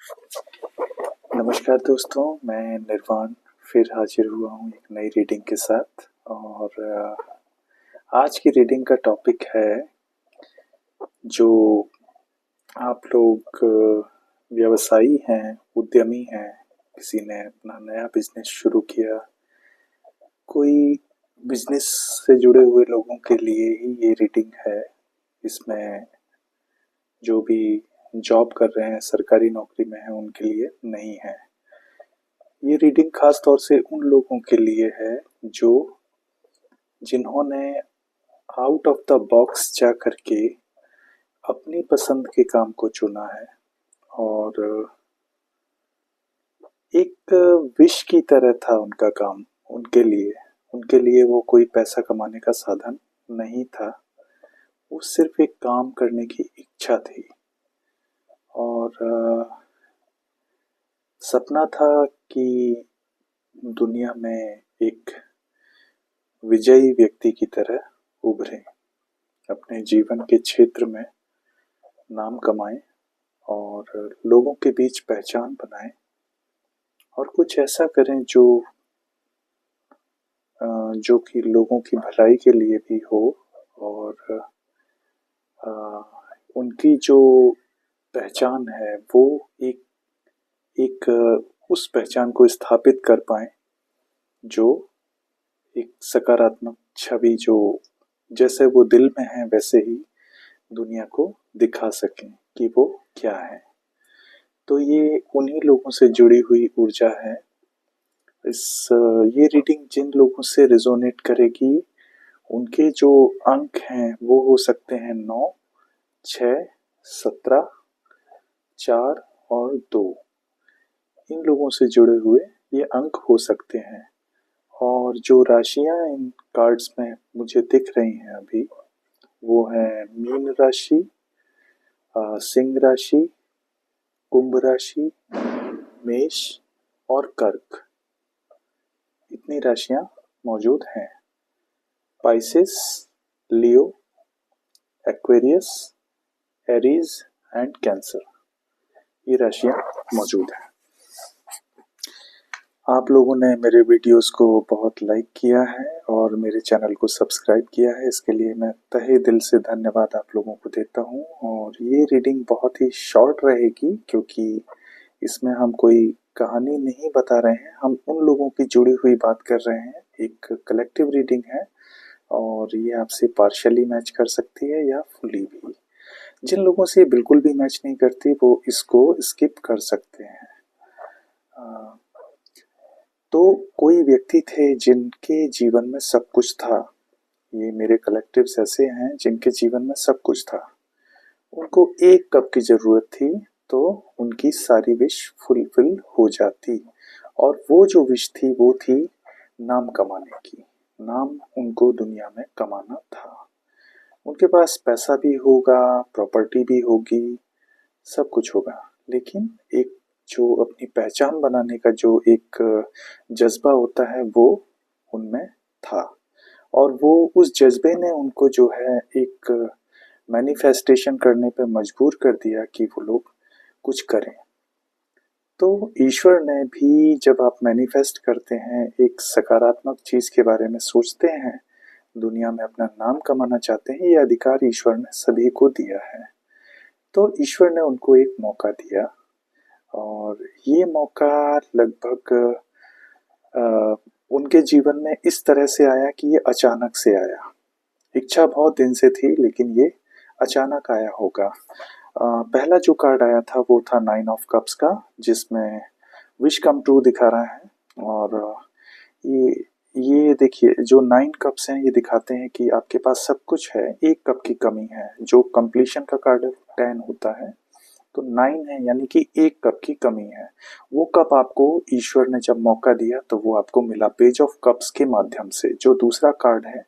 नमस्कार दोस्तों, मैं निर्वाण फिर हाजिर हुआ हूँ एक नई रीडिंग के साथ। और आज की रीडिंग का टॉपिक है जो आप लोग व्यवसायी हैं, उद्यमी हैं, किसी ने अपना नया बिजनेस शुरू किया, कोई बिजनेस से जुड़े हुए लोगों के लिए ही ये रीडिंग है। इसमें जो भी जॉब कर रहे हैं, सरकारी नौकरी में हैं, उनके लिए नहीं है। ये रीडिंग खास तौर से उन लोगों के लिए है जो जिन्होंने आउट ऑफ द बॉक्स जा करके अपनी पसंद के काम को चुना है और एक विश की तरह था उनका काम। उनके लिए वो कोई पैसा कमाने का साधन नहीं था, वो सिर्फ एक काम करने की इच्छा थी। और सपना था कि दुनिया में एक विजयी व्यक्ति की तरह उभरें, अपने जीवन के क्षेत्र में नाम कमाएं और लोगों के बीच पहचान बनाएं और कुछ ऐसा करें जो कि लोगों की भलाई के लिए भी हो और उनकी जो पहचान है वो एक एक उस पहचान को स्थापित कर पाए जो एक सकारात्मक छवि जो जैसे वो दिल में है वैसे ही दुनिया को दिखा सकें कि वो क्या है। तो ये उन्हीं लोगों से जुड़ी हुई ऊर्जा है। ये रीडिंग जिन लोगों से रेजोनेट करेगी उनके जो अंक हैं वो हो सकते हैं 9, 6, 17, 4 और 2। इन लोगों से जुड़े हुए ये अंक हो सकते हैं। और जो राशियां इन कार्ड्स में मुझे दिख रही हैं अभी, वो है मीन राशि, सिंह राशि, कुंभ राशि, मेष और कर्क। इतनी राशियां मौजूद हैं। Pisces, Leo, Aquarius, Aries and cancer, ये राशियां मौजूद हैं। आप लोगों ने मेरे वीडियोस को बहुत लाइक किया है और मेरे चैनल को सब्सक्राइब किया है, इसके लिए मैं तहे दिल से धन्यवाद आप लोगों को देता हूं। और ये रीडिंग बहुत ही शॉर्ट रहेगी क्योंकि इसमें हम कोई कहानी नहीं बता रहे हैं, हम उन लोगों की जुड़ी हुई बात कर रहे हैं। एक कलेक्टिव रीडिंग है और ये आपसे पार्शियली मैच कर सकती है या फुली भी। जिन लोगों से ये बिल्कुल भी मैच नहीं करती वो इसको स्किप कर सकते हैं। तो कोई व्यक्ति थे जिनके जीवन में सब कुछ था। ये मेरे कलेक्टिव्स ऐसे हैं जिनके जीवन में सब कुछ था। उनको एक कप की जरूरत थी तो उनकी सारी विश फुलफिल हो जाती। और वो जो विश थी वो थी नाम कमाने की। नाम उनको दुनिया में कमाना था। उनके पास पैसा भी होगा, प्रॉपर्टी भी होगी, सब कुछ होगा, लेकिन एक जो अपनी पहचान बनाने का जो एक जज्बा होता है वो उनमें था। और वो उस जज्बे ने उनको जो है एक मैनिफेस्टेशन करने पे मजबूर कर दिया कि वो लोग कुछ करें। तो ईश्वर ने भी, जब आप मैनिफेस्ट करते हैं, एक सकारात्मक चीज के बारे में सोचते हैं, दुनिया में अपना नाम कमाना चाहते हैं, ये अधिकार ईश्वर ने सभी को दिया है। तो ईश्वर ने उनको एक मौका दिया और ये मौका लगभग उनके जीवन में इस तरह से आया कि ये अचानक से आया। इच्छा बहुत दिन से थी लेकिन ये अचानक आया होगा। पहला जो कार्ड आया था वो था 9 ऑफ कप्स का, जिसमें विश कम ट्रू दिखा रहा है। और ये ये देखिए, जो 9 कप्स हैं ये दिखाते हैं कि आपके पास सब कुछ है, एक कप की कमी है। जो कंप्लीशन का कार्ड 10 होता है, तो 9 है यानी कि एक कप की कमी है। वो कप आपको ईश्वर ने जब मौका दिया तो वो आपको मिला पेज ऑफ कप्स के माध्यम से। जो दूसरा कार्ड है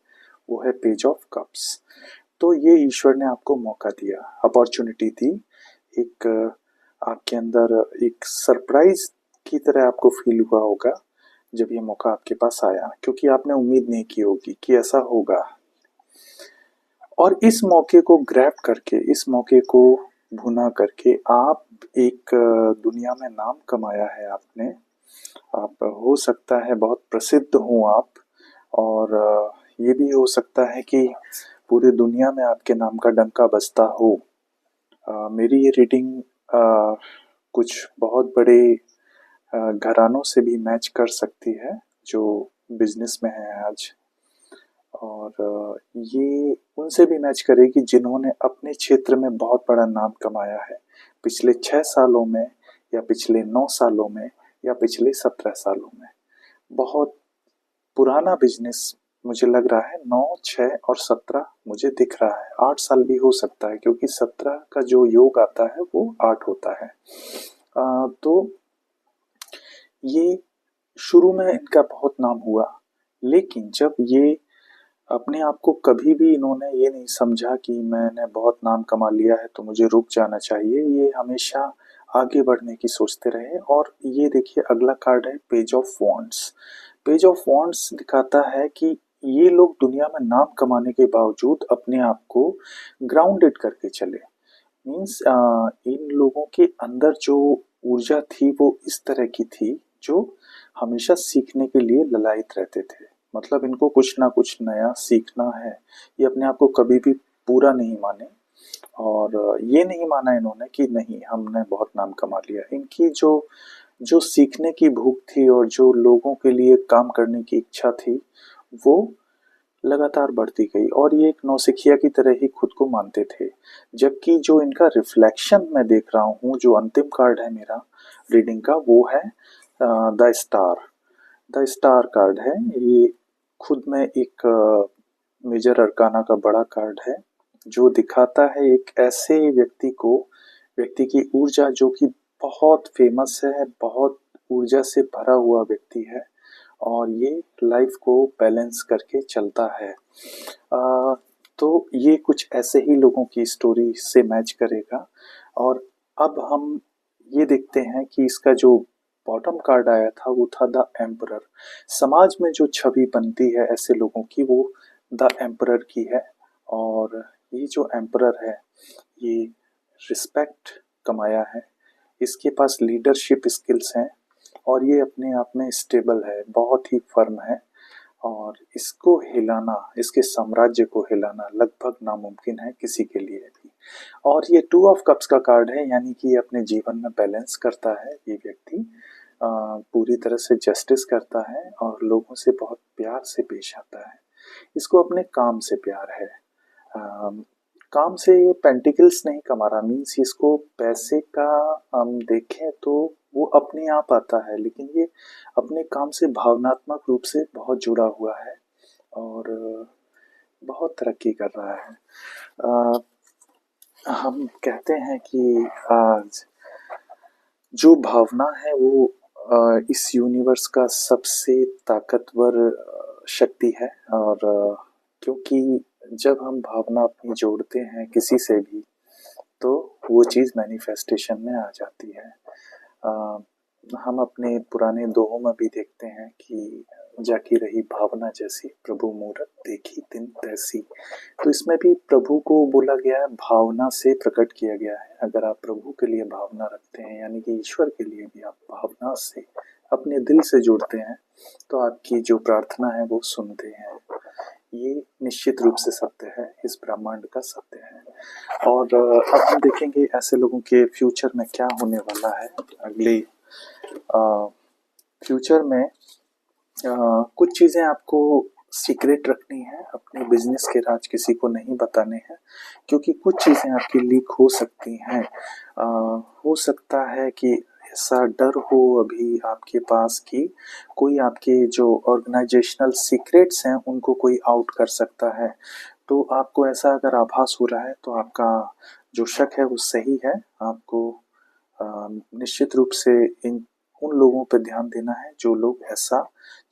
वो है पेज ऑफ कप्स। तो ये ईश्वर ने आपको मौका दिया, अपॉर्चुनिटी दी। एक आपके अंदर एक सरप्राइज की तरह आपको फील हुआ होगा जब ये मौका आपके पास आया, क्योंकि आपने उम्मीद नहीं की होगी कि ऐसा होगा। और इस मौके को ग्रैब करके, इस मौके को भुना करके आप एक दुनिया में नाम कमाया है आपने। आप हो सकता है बहुत प्रसिद्ध हो आप, और ये भी हो सकता है कि पूरी दुनिया में आपके नाम का डंका बजता हो। मेरी ये रीडिंग कुछ बहुत बड़े घरानों से भी मैच कर सकती है जो बिजनेस में है आज, और ये उनसे भी मैच करेगी जिन्होंने अपने क्षेत्र में बहुत बड़ा नाम कमाया है पिछले 6 सालों में, या पिछले 9 सालों में, या पिछले 17 सालों में। बहुत पुराना बिजनेस मुझे लग रहा है, 9, 6 और 17 मुझे दिख रहा है, 8 साल भी हो सकता है क्योंकि 17 का जो योग आता है वो 8 होता है। तो ये शुरू में इनका बहुत नाम हुआ, लेकिन जब ये अपने आप को कभी भी इन्होंने ये नहीं समझा कि मैंने बहुत नाम कमा लिया है तो मुझे रुक जाना चाहिए, ये हमेशा आगे बढ़ने की सोचते रहे। और ये देखिए अगला कार्ड है page of wands. Page of wands दिखाता है कि ये लोग दुनिया में नाम कमाने के बावजूद अपने आप को ग्राउंडेड करके चले। मीन्स इन लोगों के अंदर जो ऊर्जा थी वो इस तरह की थी जो हमेशा सीखने के लिए ललायत रहते थे। मतलब इनको कुछ ना कुछ नया सीखना है। ये अपने आप को कभी भी पूरा नहीं माने, और ये नहीं माना इन्होंने कि नहीं हमने बहुत नाम कमा लिया। इनकी जो जो सीखने की भूख थी और जो लोगों के लिए काम करने की इच्छा थी वो लगातार बढ़ती गई, और ये एक नौसिखिया की तरह ही खुद को मानते थे। जबकि जो इनका रिफ्लेक्शन मैं देख रहा हूँ, जो अंतिम कार्ड है मेरा रीडिंग का, वो है the star. The star card है ये, खुद में एक मेजर अरकाना का बड़ा कार्ड है जो दिखाता है एक ऐसे व्यक्ति को, व्यक्ति की ऊर्जा जो कि बहुत फेमस है, बहुत ऊर्जा से भरा हुआ व्यक्ति है, और ये लाइफ को बैलेंस करके चलता है। तो ये कुछ ऐसे ही लोगों की स्टोरी से मैच करेगा। और अब हम ये देखते हैं कि इसका जो बॉटम कार्ड आया था वो था द एम्परर। समाज में जो छवि बनती है ऐसे लोगों की वो द एम्परर की है, और ये जो एम्परर है ये रिस्पेक्ट कमाया है, इसके पास लीडरशिप स्किल्स हैं, और ये अपने आप में स्टेबल है, बहुत ही फर्म है, और इसको हिलाना, इसके साम्राज्य को हिलाना लगभग नामुमकिन है किसी के लिए भी। और ये 2 ऑफ कप्स का कार्ड है, यानी कि ये अपने जीवन में बैलेंस करता है ये व्यक्ति, पूरी तरह से जस्टिस करता है और लोगों से बहुत प्यार से पेश आता है। इसको अपने काम से प्यार है। काम से ये पेंटिकल्स नहीं कमा रहा, मीन्स इसको पैसे का हम देखें तो वो अपने आप आता है, लेकिन ये अपने काम से भावनात्मक रूप से बहुत जुड़ा हुआ है और बहुत तरक्की कर रहा है। हम कहते हैं कि आज जो भावना है वो इस यूनिवर्स का सबसे ताकतवर शक्ति है, और क्योंकि जब हम भावना अपनी जोड़ते हैं किसी से भी तो वो चीज़ मैनिफेस्टेशन में आ जाती है। हम अपने पुराने दोहों में भी देखते हैं कि जाकी रही भावना जैसी प्रभु मूरत देखी तिन तैसी। तो इसमें भी प्रभु को बोला गया है, भावना से प्रकट किया गया है। अगर आप प्रभु के लिए भावना रखते हैं, यानी कि ईश्वर के लिए भी आप भावना से अपने दिल से जुड़ते हैं, तो आपकी जो प्रार्थना है वो सुनते हैं। ये निश्चित रूप से सत्य है, इस ब्रह्मांड का सत्य है। और अब हम देखेंगे ऐसे लोगों के फ्यूचर में क्या होने वाला है। अगले फ्यूचर में कुछ चीज़ें आपको सीक्रेट रखनी है, अपने बिजनेस के राज किसी को नहीं बताने हैं, क्योंकि कुछ चीज़ें आपकी लीक हो सकती हैं। हो सकता है कि ऐसा डर हो अभी आपके पास कि कोई आपके जो ऑर्गेनाइजेशनल सीक्रेट्स हैं उनको कोई आउट कर सकता है। तो आपको ऐसा अगर आभास हो रहा है तो आपका जो शक है वो सही है। आपको निश्चित रूप से इन उन लोगों पर ध्यान देना है जो लोग ऐसा,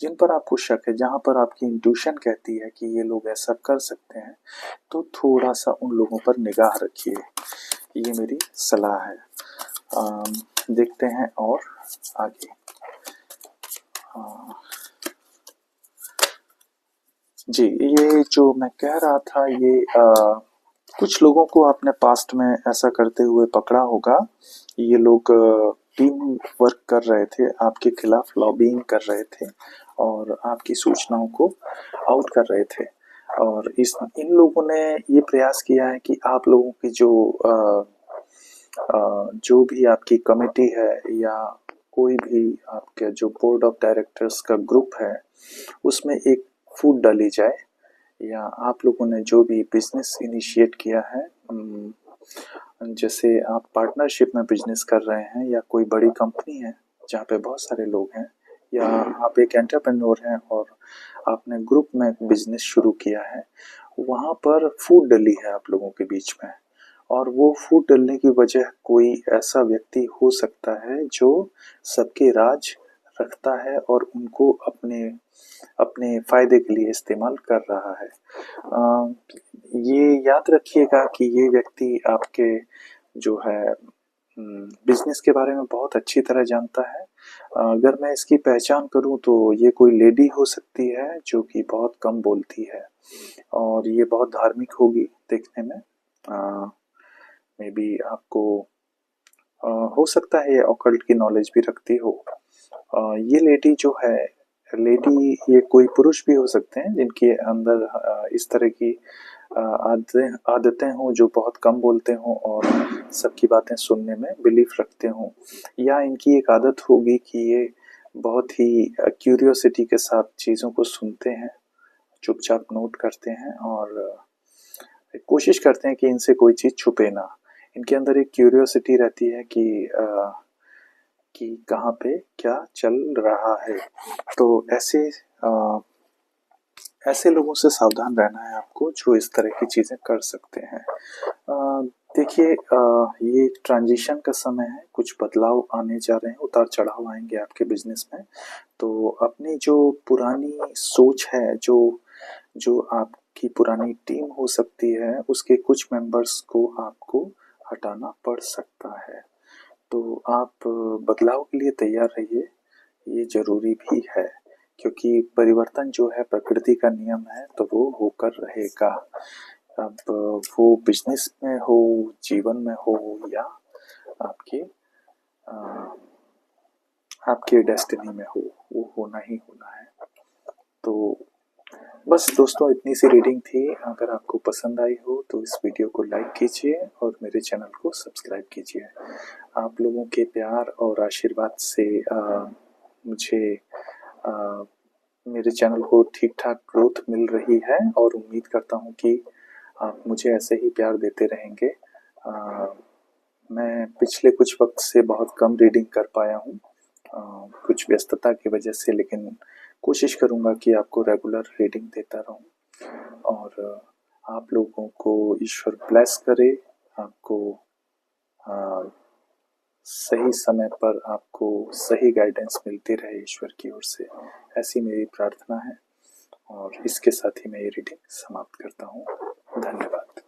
जिन पर आपको शक है, जहाँ पर आपकी इंट्यूशन कहती है कि ये लोग ऐसा कर सकते हैं, तो थोड़ा सा उन लोगों पर निगाह रखिए। ये मेरी सलाह है। देखते हैं और आगे। जी, ये जो मैं कह रहा था ये कुछ लोगों को आपने पास्ट में ऐसा करते हुए पकड़ा होगा। ये लोग टीम वर्क कर रहे थे, आपके खिलाफ लॉबिंग कर रहे थे और आपकी सूचनाओं को आउट कर रहे थे। और इन लोगों ने ये प्रयास किया है कि आप लोगों की जो भी आपकी कमेटी है या कोई भी आपके जो बोर्ड ऑफ डायरेक्टर्स का ग्रुप है, उसमें एक फूट डाली जाए, या आप लोगों ने जो भी बिजनेस इनिशिएट किया है, जैसे आप पार्टनरशिप में बिजनेस कर रहे हैं या कोई बड़ी कंपनी है जहाँ पे बहुत सारे लोग हैं, या आप एक एंटरप्रेन्योर हैं और आपने ग्रुप में बिजनेस शुरू किया है, वहाँ पर फूट डली है आप लोगों के बीच में। और वो फूट डलने की वजह कोई ऐसा व्यक्ति हो सकता है जो सबके राज रखता है और उनको अपने अपने फायदे के लिए इस्तेमाल कर रहा है। ये याद रखिएगा कि ये व्यक्ति आपके जो है बिजनेस के बारे में बहुत अच्छी तरह जानता है। अगर मैं इसकी पहचान करूं तो ये कोई लेडी हो सकती है जो कि बहुत कम बोलती है और ये बहुत धार्मिक होगी देखने में। मे बी आपको हो सकता है ये ऑकल्ट की नॉलेज भी रखती हो। ये लेडी जो है, लेडी ये कोई पुरुष भी हो सकते हैं जिनके अंदर इस तरह की आदतें आदतें हों, जो बहुत कम बोलते हों और सबकी बातें सुनने में बिलीफ रखते हों, या इनकी एक आदत होगी कि ये बहुत ही क्यूरियोसिटी के साथ चीज़ों को सुनते हैं, चुपचाप नोट करते हैं और कोशिश करते हैं कि इनसे कोई चीज़ छुपे ना। इनके अंदर एक क्यूरियोसिटी रहती है कि कहाँ पे क्या चल रहा है। तो ऐसे लोगों से सावधान रहना है आपको जो इस तरह की चीज़ें कर सकते हैं। देखिए, ये ट्रांजिशन का समय है, कुछ बदलाव आने जा रहे हैं, उतार चढ़ाव आएंगे आपके बिजनेस में। तो अपनी जो पुरानी सोच है, जो आपकी पुरानी टीम हो सकती है, उसके कुछ मेंबर्स को आपको हटाना पड़ सकता है। तो आप बदलाव के लिए तैयार रहिए, ये ज़रूरी भी है क्योंकि परिवर्तन जो है प्रकृति का नियम है, तो वो होकर रहेगा। अब वो बिजनेस में हो, जीवन में हो, या आपके अ, आपके डेस्टिनी में हो, वो होना ही होना है। तो बस दोस्तों, इतनी सी रीडिंग थी। अगर आपको पसंद आई हो तो इस वीडियो को लाइक कीजिए और मेरे चैनल को सब्सक्राइब कीजिए। आप लोगों के प्यार और आशीर्वाद से मुझे आ, मेरे चैनल को ठीक ठाक ग्रोथ मिल रही है और उम्मीद करता हूँ कि आप मुझे ऐसे ही प्यार देते रहेंगे। मैं पिछले कुछ वक्त से बहुत कम रीडिंग कर पाया हूँ, कुछ व्यस्तता की वजह से, लेकिन कोशिश करूँगा कि आपको रेगुलर रीडिंग देता रहूँ और आप लोगों को ईश्वर ब्लेस करे, आपको सही समय पर आपको सही गाइडेंस मिलती रहे ईश्वर की ओर से, ऐसी मेरी प्रार्थना है। और इसके साथ ही मैं ये रीडिंग समाप्त करता हूँ। धन्यवाद।